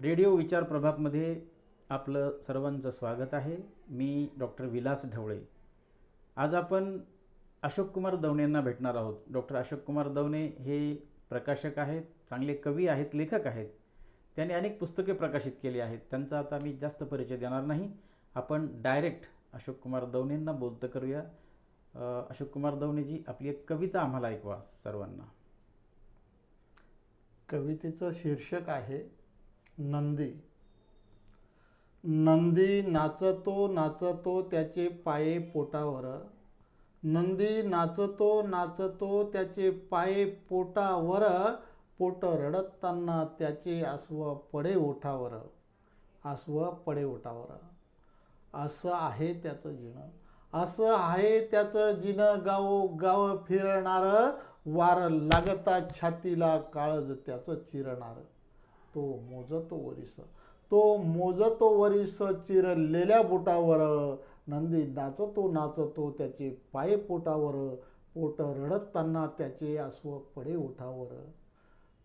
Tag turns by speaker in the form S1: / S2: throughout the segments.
S1: Radio विचार प्रभातमध्ये आपलं सर्वांचं स्वागत आहे. मी डॉक्टर विलास ढवळे. आज आपण अशोक कुमार दवणेंना भेटणार आहोत. डॉक्टर अशोक कुमार दवणे हे प्रकाशक आहेत, चांगले कवी आहेत, लेखक आहेत. त्यांनी अनेक पुस्तके प्रकाशित केली आहेत. त्यांचा आता मी जास्त परिचय देणार नाही. आपण डायरेक्ट अशोक कुमार दवणेंना बोलतं करूया. अशोक कुमार दवणेजी, आपली एक कविता आम्हाला ऐकवा सर्वांना.
S2: कवितेचं शीर्षक आहे नंदी. नंदी नाचतो नाचतो त्याचे पाये पोटावर. नंदी नाचतो नाचतो त्याचे पाये पोटावर. पोट रडताना त्याचे आसव पडे ओठावर. आसव पडे ओठावर. असं आहे त्याचं जिणं. असं आहे त्याचं जिणं. गाव फिरणार. वार लागता छातीला काळज त्याचं चिरणार. तो मोजतो वरिस. तो मोजतो वरिस चिरलेल्या बोटावर. नंदी नाचतो नाचतो त्याचे पाय पोटावर. पोट रडताना त्याचे आसव पडे ओठावर.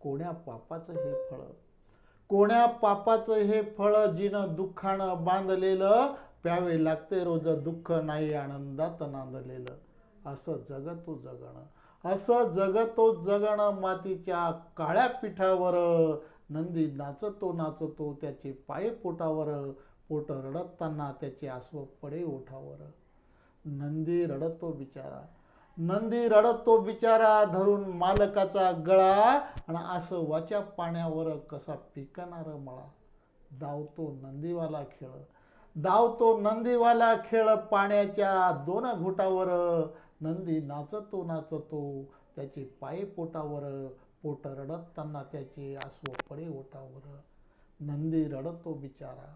S2: कोण्या पापाचं हे फळ. कोण्या पापाचं हे फळ. जिनं दुःखानं बांधलेलं. प्यावे लागते रोज दुःख नाही आनंदात नांदलेलं. असं जगतो जगणं. असं जगतो जगणं मातीच्या काळ्या पिठावर. नंदी नाचतो नाचतो त्याचे पाय पोटावर. पोट रडताना त्याचे आसव पडे ओठावर. नंदी रडतो बिचारा. नंदी रडतो बिचारा धरून मालकाचा गळा. आणि आसवाच्या पाण्यावर कसा पिकणार मळा. धावतो नंदीवाला खेळ. धावतो नंदीवाला खेळ पाण्याच्या दोन घोटावर. नंदी नाचतो नाचतो त्याचे पाय पोटावर. पोट रडताना त्याचे आसव पडे ओठावर. नंदी रडतो बिचारा.